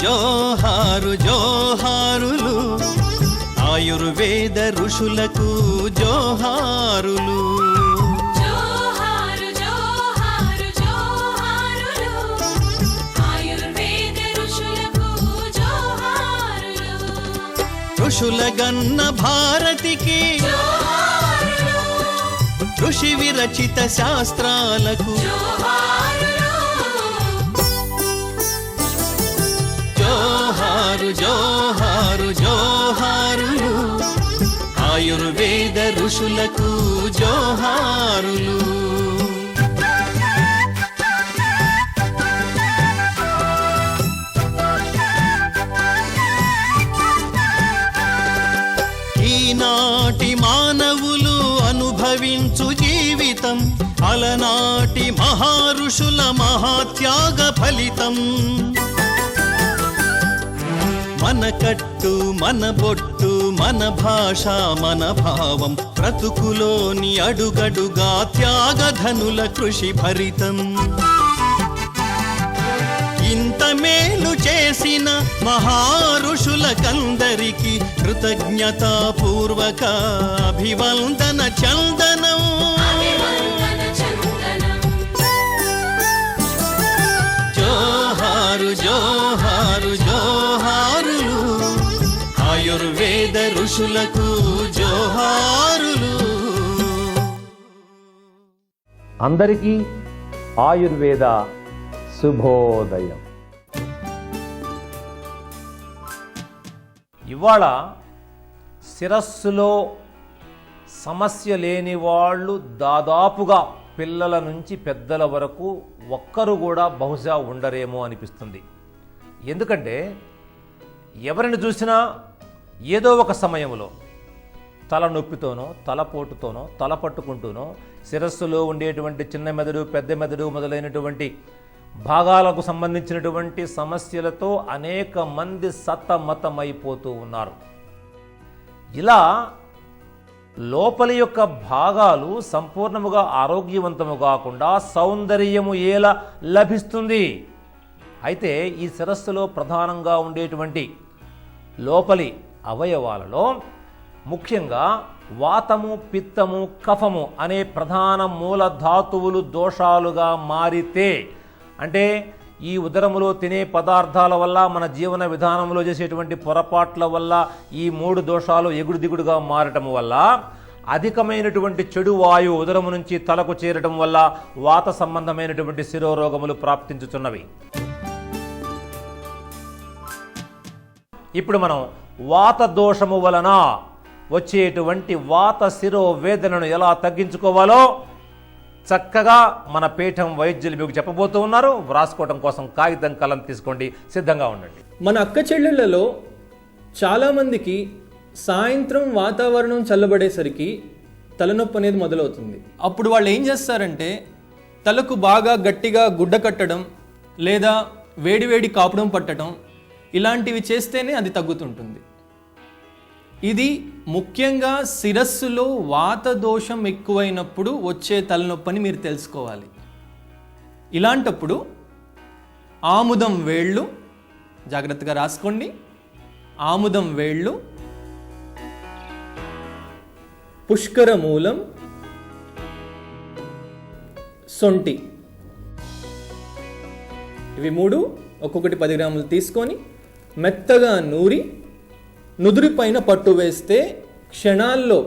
జోహారు జోహారులు ఆయుర్వేద ఋషులకు జోహారులు. ఋషులగన్న భారతికి ఋషి విరచిత శాస్త్రాలకు జోహారు జోహారు జోహారులు ఆయుర్వేద ఋషులకు జోహారులు. ఈనాటి మానవులు అనుభవించు జీవితం అలనాటి మహారుషుల మహాత్యాగ ఫలితం. మన కట్టు మన బొట్టు మన భాష మన భావం బ్రతుకులోని అడుగడుగా త్యాగధనుల కృషి భరితం. ఇంత మేలు చేసిన మహారుషులకందరికి కృతజ్ఞతాపూర్వక అభివందన చందనం. జోహారు జోహారు జోహారులు ఆయుర్వేద ఋషులకు జోహారులు. అందరికీ ఆయుర్వేద శుభోదయం. ఇవాళ శిరస్సులో సమస్య లేని వాళ్ళు దాదాపుగా పిల్లల నుంచి పెద్దల వరకు ఒక్కరు కూడా బహుశా ఉండరేమో అనిపిస్తుంది. ఎందుకంటే ఎవరిని చూసినా ఏదో ఒక సమయంలో తలనొప్పితోనో తలపోటుతోనో తల పట్టుకుంటూనో శిరస్సులో ఉండేటువంటి చిన్న మెదడు పెద్ద మెదడు మొదలైనటువంటి భాగాలకు సంబంధించినటువంటి సమస్యలతో అనేక మంది సతమతమైపోతూ ఉన్నారు. ఇలా లోపలి యొక్క భాగాలు సంపూర్ణముగా ఆరోగ్యవంతము కాకుండా సౌందర్యము ఎలా లభిస్తుంది? అయితే ఈ శిరస్సులో ప్రధానంగా ఉండేటువంటి లోపలి అవయవాలలో ముఖ్యంగా వాతము పిత్తము కఫము అనే ప్రధాన మూల ధాతువులు దోషాలుగా మారితే, అంటే ఈ ఉదరములో తినే పదార్థాల వల్ల మన జీవన విధానంలో చేసేటువంటి పొరపాట్ల వల్ల ఈ మూడు దోషాలు ఎగుడు దిగుడుగా మారటం వల్ల అధికమైనటువంటి చెడు వాయువు ఉదరము నుంచి తలకు చేరటం వల్ల వాత సంబంధమైనటువంటి శిరోరోగములు ప్రాప్తించుతున్నవి. ఇప్పుడు మనం వాత దోషము వలన వచ్చేటువంటి వాత శిరో వేదనను ఎలా తగ్గించుకోవాలో చక్కగా మన పీఠం వైద్యులు మీకు చెప్పబోతూ ఉన్నారు. వ్రాసుకోవడం కోసం కాగితం కలం తీసుకోండి, సిద్ధంగా ఉండండి. మన అక్క చెల్లెళ్లలో చాలామందికి సాయంత్రం వాతావరణం చల్లబడేసరికి తలనొప్పి అనేది మొదలవుతుంది. అప్పుడు వాళ్ళు ఏం చేస్తారంటే తలకు బాగా గట్టిగా గుడ్డ కట్టడం లేదా వేడివేడి కాపడం పట్టడం ఇలాంటివి చేస్తేనే అది తగ్గుతుంటుంది. ఇది ముఖ్యంగా శిరస్సులో వాత దోషం ఎక్కువైనప్పుడు వచ్చే తలనొప్పని మీరు తెలుసుకోవాలి. ఇలాంటప్పుడు ఆముదం వేళ్ళు జాగ్రత్తగా రాసుకోండి. ఆముదం వేళ్ళు, పుష్కర మూలం, సొంటి, ఇవి మూడు ఒక్కొక్కటి 10 గ్రాములు తీసుకొని మెత్తగా నూరి నుదురి పైన పట్టు వేస్తే క్షణాల్లో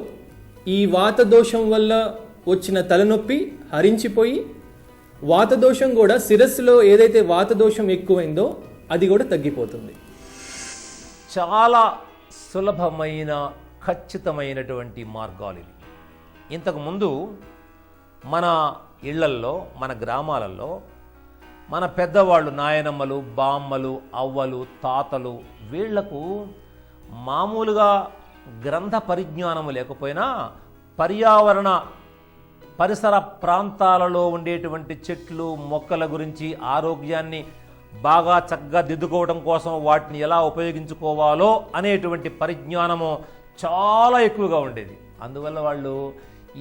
ఈ వాతదోషం వల్ల వచ్చిన తలనొప్పి హరించిపోయి వాతదోషం కూడా శిరస్సులో ఏదైతే వాతదోషం ఎక్కువైందో అది కూడా తగ్గిపోతుంది. చాలా సులభమైన ఖచ్చితమైనటువంటి మార్గాలు ఇవి. ఇంతకుముందు మన ఇళ్లల్లో మన గ్రామాలలో మన పెద్దవాళ్ళు నాయనమ్మలు బామ్మలు అవ్వలు తాతలు వీళ్లకు మామూలుగా గ్రంథ పరిజ్ఞానము లేకపోయినా పరిసర ప్రాంతాలలో ఉండేటువంటి చెట్లు మొక్కల గురించి ఆరోగ్యాన్ని బాగా చక్కగా దిద్దుకోవడం కోసం వాటిని ఎలా ఉపయోగించుకోవాలో అనేటువంటి పరిజ్ఞానము చాలా ఎక్కువగా ఉండేది. అందువల్ల వాళ్ళు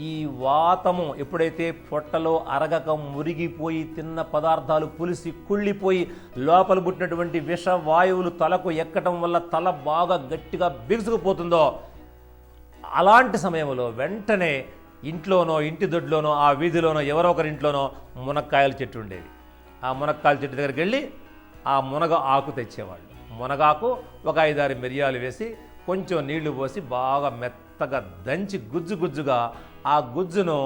ఈ వాతము ఎప్పుడైతే పొట్టలో అరగక మురిగిపోయి తిన్న పదార్థాలు పులిసి కుళ్ళిపోయి లోపల పుట్టినటువంటి విష వాయువులు తలకు ఎక్కడం వల్ల తల బాగా గట్టిగా బిగుసుకుపోతుందో అలాంటి సమయంలో వెంటనే ఇంట్లోనో ఇంటి దొడ్లోనో ఆ వీధిలోనో ఎవరో ఒకరి ఇంట్లోనో మునక్కాయల చెట్టు ఉండేది. ఆ మునక్కాయల చెట్టు దగ్గరికి వెళ్ళి ఆ మునగ ఆకు తెచ్చేవాళ్ళు. మునగాకు ఒక 5-6 మిరియాలు వేసి కొంచెం నీళ్లు పోసి బాగా మెత్తగా దంచి గుజ్జుగా ఆ గుజ్జును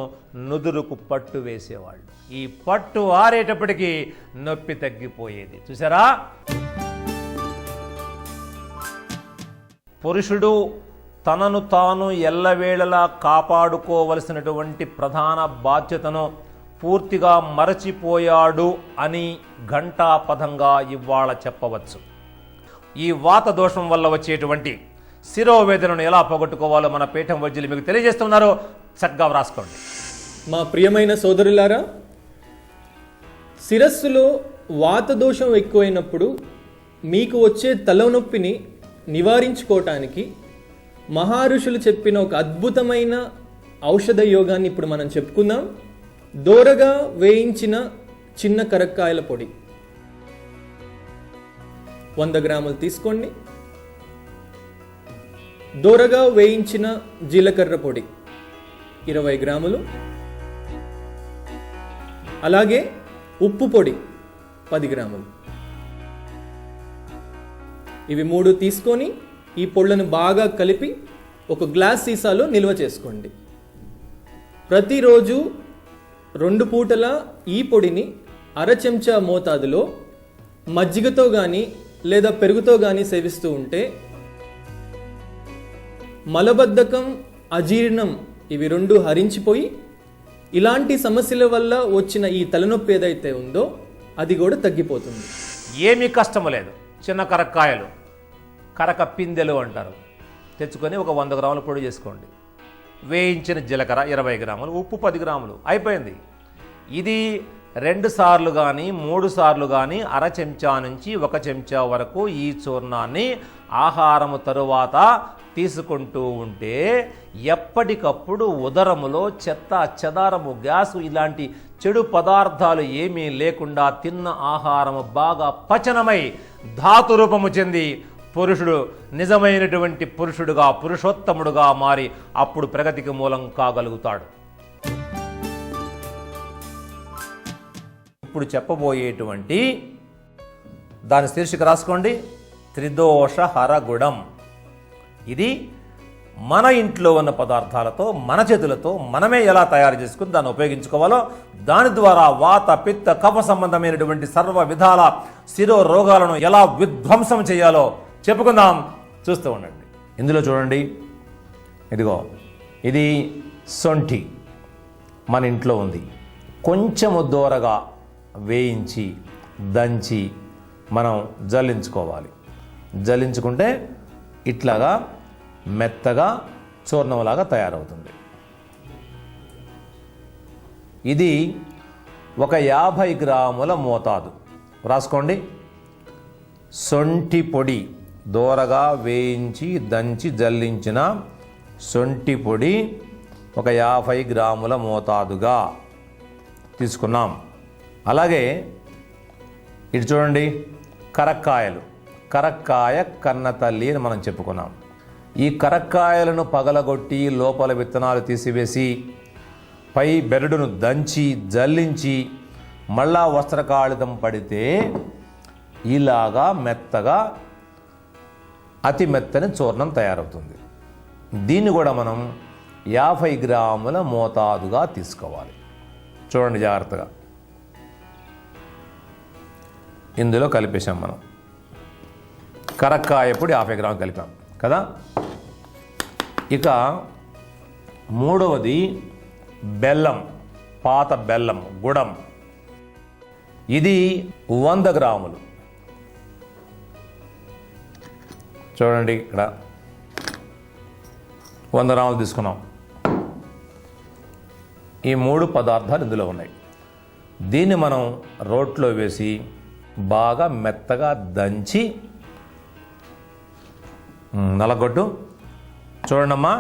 నుదురుకు పట్టు వేసేవాళ్ళు. ఈ పట్టు ఆరేటప్పటికీ నొప్పి తగ్గిపోయేది. చూసారా? పురుషుడు తనను తాను ఎల్లవేళలా కాపాడుకోవలసినటువంటి ప్రధాన బాధ్యతను పూర్తిగా మరచిపోయాడు అని ఘంటాపథంగా ఇవాళ చెప్పవచ్చు. ఈ వాత దోషం వల్ల వచ్చేటువంటి శిరోవేదనను ఎలా పోగొట్టుకోవాలో మన పీఠం వైద్యులు మీకు తెలియజేస్తున్నారు. చక్కగా వ్రాసుకోండి. మా ప్రియమైన సోదరులారా, శిరస్సులో వాత దోషం ఎక్కువైనప్పుడు మీకు వచ్చే తలనొప్పిని నివారించుకోవటానికి మహర్షులు చెప్పిన ఒక అద్భుతమైన ఔషధ యోగాన్ని ఇప్పుడు మనం చెప్పుకుందాం. దోరగా వేయించిన చిన్న కరక్కాయల పొడి 100 గ్రాములు తీసుకోండి. దోరగా వేయించిన జీలకర్ర పొడి 20 గ్రాములు, అలాగే ఉప్పు పొడి 10 గ్రాములు. ఇవి 3 తీసుకొని ఈ పొళ్ళను బాగా కలిపి ఒక గ్లాస్ సీసాలో నిల్వ చేసుకోండి. ప్రతిరోజు 2 పూటల ఈ పొడిని 1/2 చెంచా మోతాదులో మజ్జిగతో కానీ లేదా పెరుగుతో కానీ సేవిస్తూ ఉంటే మలబద్ధకం, అజీర్ణం ఇవి 2 హరించిపోయి ఇలాంటి సమస్యల వల్ల వచ్చిన ఈ తలనొప్పి ఏదైతే ఉందో అది కూడా తగ్గిపోతుంది. ఏమీ కష్టము లేదు. చిన్న కరక్కాయలు, కరక పిందెలు అంటారు, తెచ్చుకొని ఒక 100 గ్రాముల పొడి చేసుకోండి. వేయించిన జీలకర్ర 20 గ్రాములు, ఉప్పు 10 గ్రాములు, అయిపోయింది. ఇది 2 సార్లు కానీ 3 సార్లు కానీ 1/2 చెంచా నుంచి 1 చెంచా వరకు ఈ చూర్ణాన్ని ఆహారము తరువాత తీసుకుంటూ ఉంటే ఎప్పటికప్పుడు ఉదరములో చెత్త చెదారము, గ్యాసు ఇలాంటి చెడు పదార్థాలు ఏమీ లేకుండా తిన్న ఆహారము బాగా పచనమై ధాతు రూపము చెంది పురుషుడు నిజమైనటువంటి పురుషుడుగా, పురుషోత్తముడుగా మారి అప్పుడు ప్రగతికి మూలం కాగలుగుతాడు. ఇప్పుడు చెప్పబోయేటువంటి దాని శీర్షిక రాసుకోండి. త్రిదోష హరగుడం. ఇది మన ఇంట్లో ఉన్న పదార్థాలతో మన చేతులతో మనమే ఎలా తయారు చేసుకుని దాన్ని ఉపయోగించుకోవాలో, దాని ద్వారా వాత పిత్త కఫ సంబంధమైనటువంటి సర్వ విధాల శిరో రోగాలను ఎలా విధ్వంసం చేయాలో చెప్పుకుందాం. చూస్తూ ఉండండి. ఇందులో చూడండి, ఇదిగో ఇది సొంఠి మన ఇంట్లో ఉంది. కొంచెము దూరగా వేయించి దంచి మనం జల్లించుకోవాలి. జల్లించుకుంటే ఇట్లాగా మెత్తగా చూర్ణంలాగా తయారవుతుంది. ఇది ఒక 50 గ్రాముల మోతాదు రాసుకోండి. సొంఠి పొడి, దోరగా వేయించి దంచి జల్లించిన సొంఠి పొడి ఒక 50 గ్రాముల మోతాదుగా తీసుకున్నాం. అలాగే ఇటు చూడండి, కరక్కాయలు, కరక్కాయ కన్న తల్లి అని మనం చెప్పుకున్నాం. ఈ కరక్కాయలను పగలగొట్టి లోపల విత్తనాలు తీసివేసి పై బెరడును దంచి జల్లించి మళ్ళా వస్త్రకాళితం పడితే ఇలాగా మెత్తగా అతి మెత్తని చూర్ణం తయారవుతుంది. దీన్ని కూడా మనం 50 గ్రాముల మోతాదుగా తీసుకోవాలి. చూడండి జాగ్రత్తగా. ఇందులో కలిపేసాం మనం. కరక్కాయ పొడి 50 గ్రాములు కలిపాం కదా. ఇక మూడవది బెల్లం, పాత బెల్లం, గుడం. ఇది 100 గ్రాములు. చూడండి ఇక్కడ 100 గ్రాములు తీసుకున్నాం. ఈ 3 పదార్థాలు ఇందులో ఉన్నాయి. దీన్ని మనం రోట్లో వేసి బాగా మెత్తగా దంచి నలగొట్టు. చూడండమ్మా,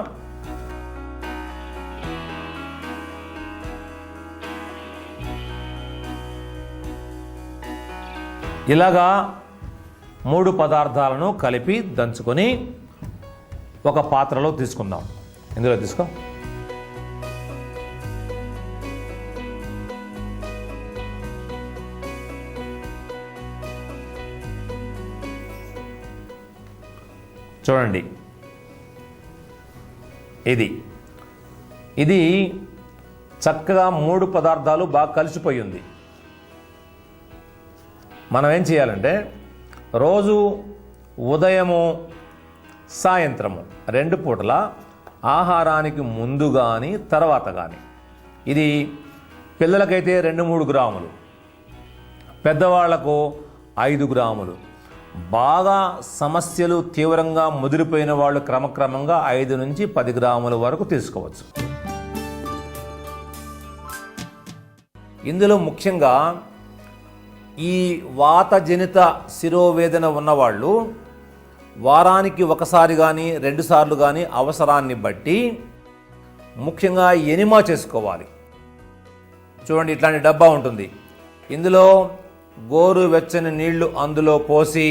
ఇలాగా 3 పదార్థాలను కలిపి దంచుకొని ఒక పాత్రలో తీసుకుందాం. ఇందులో తీసుకో. చూడండి, ఇది చక్కగా 3 పదార్థాలు బాగా కలిసిపోయి ఉంది. మనం ఏం చేయాలంటే రోజు ఉదయము సాయంత్రము 2 పూటల ఆహారానికి ముందు కానీ తర్వాత కానీ, ఇది పిల్లలకైతే 2-3 గ్రాములు, పెద్దవాళ్లకు 5 గ్రాములు, బాగా సమస్యలు తీవ్రంగా ముదిరిపోయిన వాళ్ళు క్రమక్రమంగా 5 నుంచి 10 గ్రాముల వరకు తీసుకోవచ్చు. ఇందులో ముఖ్యంగా ఈ వాతజనిత శిరోవేదన ఉన్నవాళ్ళు వారానికి ఒకసారి కానీ 2 సార్లు కానీ అవసరాన్ని బట్టి ముఖ్యంగా ఎనిమా చేసుకోవాలి. చూడండి, ఇట్లాంటి డబ్బా ఉంటుంది. ఇందులో గోరు వెచ్చని నీళ్లు అందులో పోసి,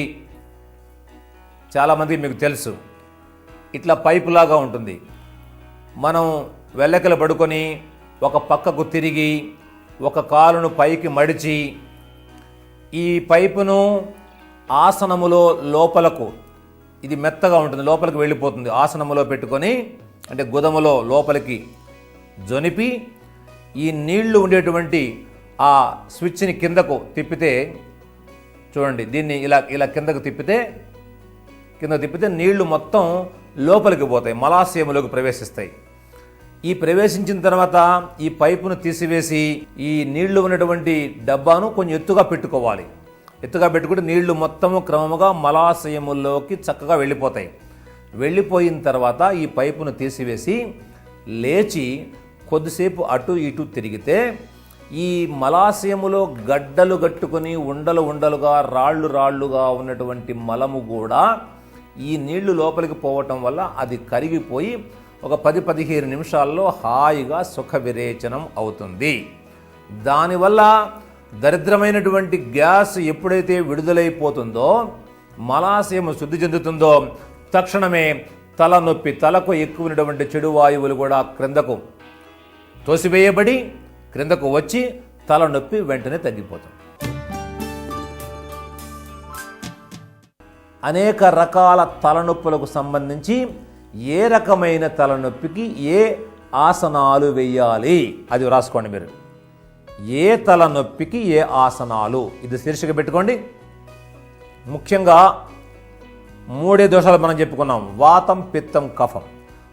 చాలామంది మీకు తెలుసు ఇట్లా పైపులాగా ఉంటుంది. మనం వెల్లకిల పడుకొని ఒక పక్కకు తిరిగి ఒక కాలును పైకి మడిచి ఈ పైపును ఆసనములో లోపలకు, ఇది మెత్తగా ఉంటుంది, లోపలికి వెళ్ళిపోతుంది, ఆసనములో పెట్టుకొని అంటే గుదములో లోపలికి జొనిపి ఈ నీళ్లు ఉండేటువంటి ఆ స్విచ్ని కిందకు తిప్పితే, చూడండి దీన్ని ఇలా కిందకు తిప్పితే నీళ్లు మొత్తం లోపలికి పోతాయి, మలాశయములోకి ప్రవేశిస్తాయి. ఈ ప్రవేశించిన తర్వాత ఈ పైపును తీసివేసి ఈ నీళ్లు ఉన్నటువంటి డబ్బాను కొంచెం ఎత్తుగా పెట్టుకోవాలి. ఎత్తుగా పెట్టుకుంటే నీళ్లు మొత్తము క్రమముగా మలాశయముల్లోకి చక్కగా వెళ్ళిపోతాయి. వెళ్ళిపోయిన తర్వాత ఈ పైపును తీసివేసి లేచి కొద్దిసేపు అటు ఇటు తిరిగితే ఈ మలాశయములో గడ్డలు కట్టుకొని ఉండలుగా రాళ్ళుగా ఉన్నటువంటి మలము కూడా ఈ నీళ్లు లోపలికి పోవటం వల్ల అది కరిగిపోయి ఒక 10-15 నిమిషాల్లో హాయిగా సుఖ విరేచనం అవుతుంది. దానివల్ల దరిద్రమైనటువంటి గ్యాస్ ఎప్పుడైతే విడుదలైపోతుందో, మలాశయము శుద్ధి చెందుతుందో, తక్షణమే తలనొప్పి, తలకు ఎక్కువైనటువంటి చెడు వాయువులు కూడా క్రిందకు తోసివేయబడి క్రిందకు వచ్చి తలనొప్పి వెంటనే తగ్గిపోతుంది. అనేక రకాల తలనొప్పులకు సంబంధించి ఏ రకమైన తలనొప్పికి ఏ ఆసనాలు వేయాలి అది రాసుకోండి మీరు. ఏ తలనొప్పికి ఏ ఆసనాలు, ఇది శీర్షిక పెట్టుకోండి. ముఖ్యంగా 3 దోషాలు మనం చెప్పుకున్నాం: వాతం, పిత్తం, కఫం.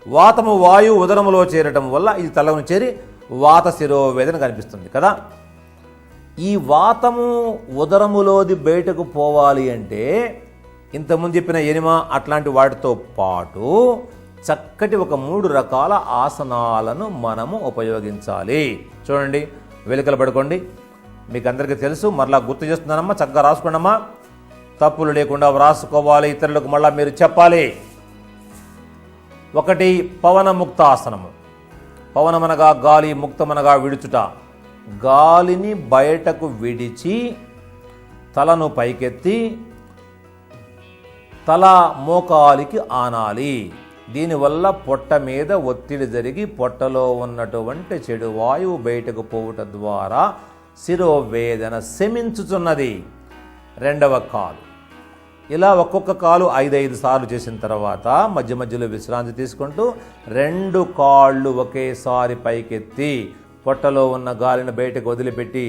వాతము వాయువు ఉదరములో చేరటం వల్ల ఇది తలను చేరి వాత శిరోవేదన కనిపిస్తుంది కదా. ఈ వాతము ఉదరములోది బయటకు పోవాలి అంటే ఇంతకుముందు చెప్పిన ఎనిమా అట్లాంటి వాటితో పాటు చక్కటి ఒక 3 రకాల ఆసనాలను మనము ఉపయోగించాలి. చూడండి, వెలుకలు పడుకోండి. మీకు అందరికీ తెలుసు, మరలా గుర్తు చేస్తున్నానమ్మా, చక్కగా రాసుకోండమ్మా, తప్పులు లేకుండా వ్రాసుకోవాలి, ఇతరులకు మళ్ళా మీరు చెప్పాలి. 1 పవనముక్తాసనము. పవనమనగా గాలి, ముక్తమనగా విడుచుట. గాలిని బయటకు విడిచి తలను పైకెత్తి తల మోకాలికి ఆనాలి. దీనివల్ల పొట్ట మీద ఒత్తిడి జరిగి పొట్టలో ఉన్నటువంటి చెడు వాయువు బయటకు పోవుట ద్వారా శిరోవేదన శమించుచున్నది. 2వ కాలు. ఇలా ఒక్కొక్క కాలు 5 సార్లు చేసిన తర్వాత మధ్య మధ్యలో విశ్రాంతి తీసుకుంటూ 2 కాళ్ళు ఒకేసారి పైకెత్తి పొట్టలో ఉన్న గాలిని బయటకు వదిలిపెట్టి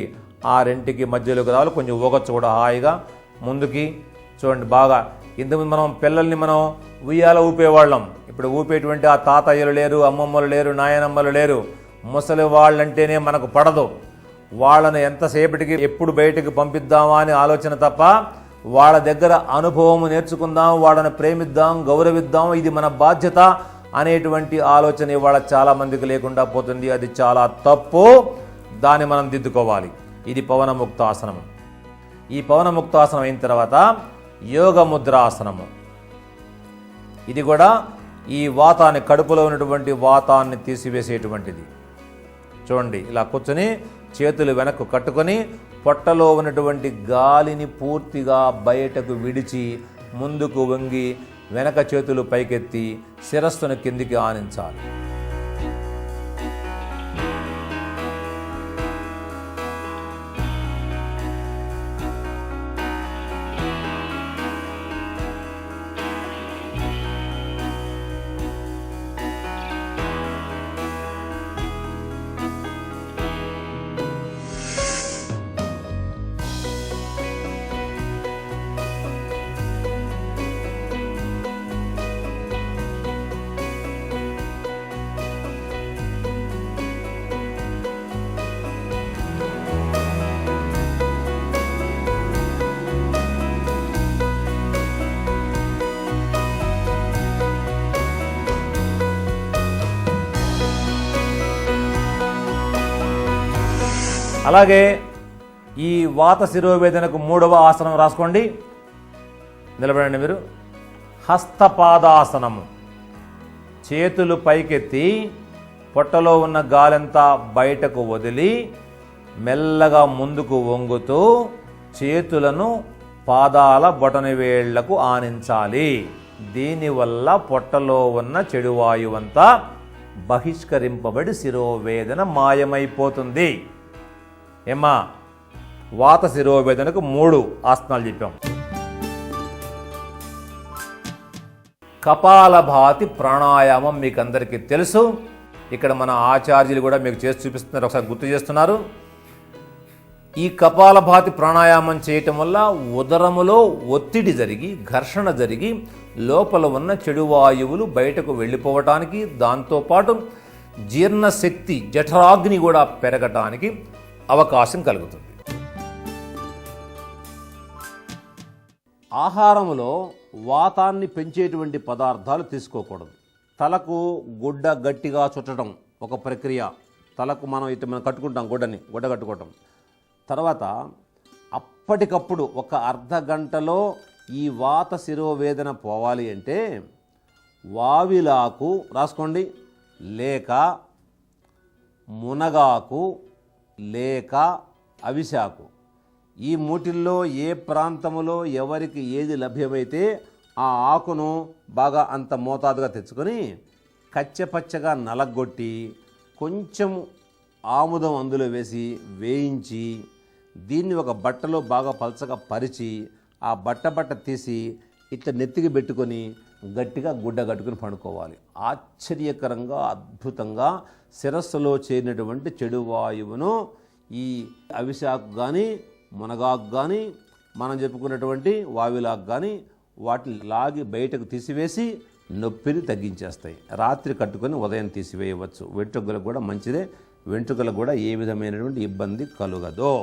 ఆ 2కి మధ్యలోకి రావాలి. కొంచెం ఊగొచ్చు కూడా హాయిగా ముందుకి. చూడండి బాగా, ఇంతకుముందు మనం పిల్లల్ని ఉయ్యాల ఊపేవాళ్ళం. ఇప్పుడు ఊపేటువంటి ఆ తాతయ్యలు లేరు, అమ్మమ్మలు లేరు, నాయనమ్మలు లేరు. ముసలి వాళ్ళంటేనే మనకు పడదు. వాళ్ళను ఎంతసేపటికి ఎప్పుడు బయటకు పంపిద్దామా అని ఆలోచన తప్ప వాళ్ళ దగ్గర అనుభవం నేర్చుకుందాం, వాళ్ళని ప్రేమిద్దాం, గౌరవిద్దాం, ఇది మన బాధ్యత అనేటువంటి ఆలోచన ఇవాళ చాలా మందికి లేకుండా పోతుంది. అది చాలా తప్పు. దాన్ని మనం దిద్దుకోవాలి. ఇది పవనముక్తాసనము. ఈ పవనముక్తాసనం అయిన తర్వాత యోగముద్రాసనము. ఇది కూడా ఈ వాతాన్ని, కడుపులో ఉన్నటువంటి వాతాన్ని తీసివేసేటువంటిది. చూడండి, ఇలా కూర్చొని చేతులు వెనక్కు కట్టుకొని పొట్టలో ఉన్నటువంటి గాలిని పూర్తిగా బయటకు విడిచి ముందుకు వంగి వెనక చేతులు పైకెత్తి శిరస్సును కిందికి ఆనించాలి. అలాగే ఈ వాత శిరోవేదనకు 3వ ఆసనం రాసుకోండి. నిలబడండి మీరు. హస్తపాదాసనము. చేతులు పైకెత్తి పొట్టలో ఉన్న గాలంతా బయటకు వదిలి మెల్లగా ముందుకు వంగుతూ చేతులను పాదాల బొటనవేళ్లకు ఆనించాలి. దీనివల్ల పొట్టలో ఉన్న చెడు వాయువంతా బహిష్కరింపబడి శిరోవేదన మాయమైపోతుంది. ఏమ్మా, వాత శిరోవేదనకు 3 ఆసనాలు చెప్పాం. కపాలభాతి ప్రాణాయామం మీకు అందరికీ తెలుసు. ఇక్కడ మన ఆచార్యులు కూడా మీకు చేసి చూపిస్తున్నారు, ఒకసారి గుర్తు చేస్తున్నారు. ఈ కపాలభాతి ప్రాణాయామం చేయటం వల్ల ఉదరములో ఒత్తిడి జరిగి ఘర్షణ జరిగి లోపల ఉన్న చెడు వాయువులు బయటకు వెళ్ళిపోవటానికి, దాంతోపాటు జీర్ణశక్తి జఠరాగ్ని కూడా పెరగటానికి అవకాశం కలుగుతుంది. ఆహారంలో వాతాన్ని పెంచేటువంటి పదార్థాలు తీసుకోకూడదు. తలకు గుడ్డ గట్టిగా చుట్టడం ఒక ప్రక్రియ. తలకు మనం కట్టుకుంటాం, గుడ్డ కట్టుకోవటం. తర్వాత అప్పటికప్పుడు ఒక అర్ధ గంటలో ఈ వాత శిరోవేదన పోవాలి అంటే వావిలాకు రాసుకోండి, లేక మునగాకు, లేక అవిశాకు. ఈ మూటిల్లో ఏ ప్రాంతంలో ఎవరికి ఏది లభ్యమైతే ఆ ఆకును బాగా అంత మోతాదుగా తెచ్చుకొని కచ్చపచ్చగా నలగొట్టి కొంచెం ఆముదం అందులో వేసి వేయించి దీన్ని ఒక బట్టలో బాగా పలచగా పరిచి ఆ బట్ట తీసి ఇట్లా నెత్తికి పెట్టుకొని గట్టిగా గుడ్డ కట్టుకుని పండుకోవాలి. ఆశ్చర్యకరంగా అద్భుతంగా శిరస్సులో చేరినటువంటి చెడు వాయువును ఈ అవిశాకు కానీ మునగాకు కానీ మనం చెప్పుకున్నటువంటి వావిలాకు కానీ వాటిని లాగి బయటకు తీసివేసి నొప్పిని తగ్గించేస్తాయి. రాత్రి కట్టుకొని ఉదయం తీసివేయవచ్చు. వెంట్రుకలకు కూడా మంచిదే. వెంట్రుకలకు కూడా ఏ విధమైనటువంటి ఇబ్బంది కలుగదు.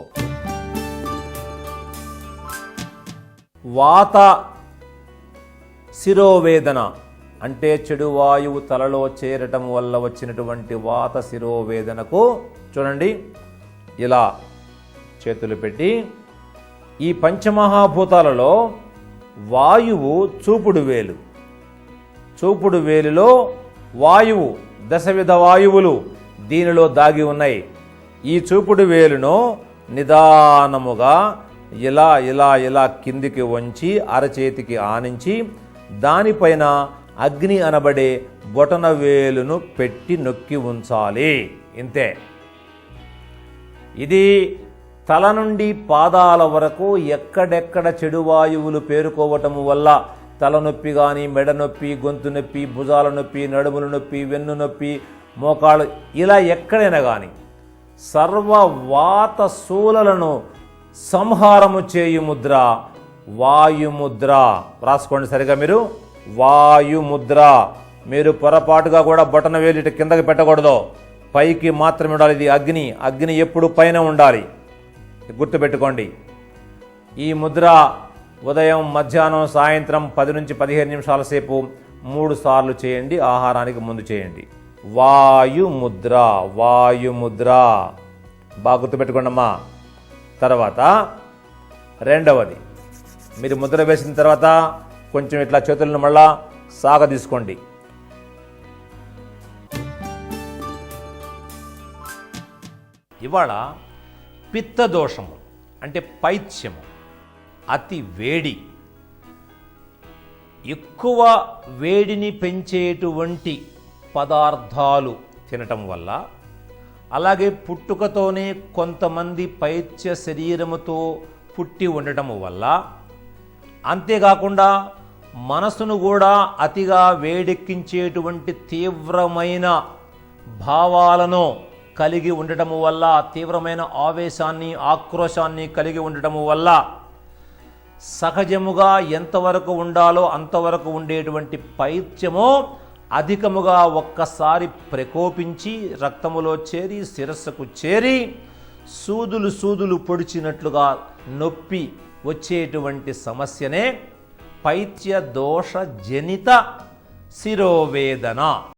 వాత శిరోవేదన అంటే చెడు వాయువు తలలో చేరటం వల్ల వచ్చినటువంటి వాత శిరోవేదనకు చూడండి, ఇలా చేతులు పెట్టి ఈ పంచమహాభూతాలలో వాయువు చూపుడు వేలు. చూపుడు వేలులో వాయువు, దశవిధ వాయువులు దీనిలో దాగి ఉన్నాయి. ఈ చూపుడు వేలును నిదానముగా ఇలా ఇలా ఇలా కిందికి వంచి అరచేతికి ఆనించి దానిపైన అగ్ని అనబడే బొటన వేలును పెట్టి నొక్కి ఉంచాలి. ఇంతే. ఇది తల నుండి పాదాల వరకు ఎక్కడెక్కడ చెడు వాయువులు పేరుకోవటము వల్ల తలనొప్పి కానీ, మెడ నొప్పి, గొంతు నొప్పి, భుజాల నొప్పి, నడుముల నొప్పి, వెన్ను నొప్పి, మోకాళ్ళు ఇలా ఎక్కడైనా కానీ సర్వవాత శూలలను సంహారము చేయు ముద్ర వాయుముద్ర. రాసుకోండి సరిగా మీరు. వాయుముద్ర. మీరు పొరపాటుగా కూడా బొటన వేలిట కిందకి పెట్టకూడదు, పైకి మాత్రమే ఉండాలి. ఇది అగ్ని. అగ్ని ఎప్పుడు పైన ఉండాలి, గుర్తుపెట్టుకోండి. ఈ ముద్ర ఉదయం, మధ్యాహ్నం, సాయంత్రం 10 నుంచి 15 నిమిషాల సేపు 3 సార్లు చేయండి. ఆహారానికి ముందు చేయండి. వాయుముద్ర. వాయుముద్ర బాగా గుర్తుపెట్టుకోండి అమ్మా. తర్వాత రెండవది, మీరు ముద్ర వేసిన తర్వాత కొంచెం ఇట్లా చేతులను మళ్ళా సాగ తీసుకోండి. ఇవాళ పిత్త దోషము అంటే పైత్యము, అతి వేడి, ఎక్కువ వేడిని పెంచేటువంటి పదార్థాలు తినటం వల్ల, అలాగే పుట్టుకతోనే కొంతమంది పైత్య శరీరముతో పుట్టి ఉండటము వల్ల, అంతేకాకుండా మనసును కూడా అతిగా వేడెక్కించేటువంటి తీవ్రమైన భావాలను కలిగి ఉండటము వల్ల, తీవ్రమైన ఆవేశాన్ని ఆక్రోశాన్ని కలిగి ఉండటము వల్ల సహజముగా ఎంతవరకు ఉండాలో అంతవరకు ఉండేటువంటి పైత్యము అధికముగా ఒక్కసారి ప్రకోపించి రక్తములో చేరి శిరస్సుకు చేరి సూదులు పొడిచినట్లుగా నొప్పి వచ్చేటువంటి సమస్యనే పైత్య దోష జనిత శిరోవేదన.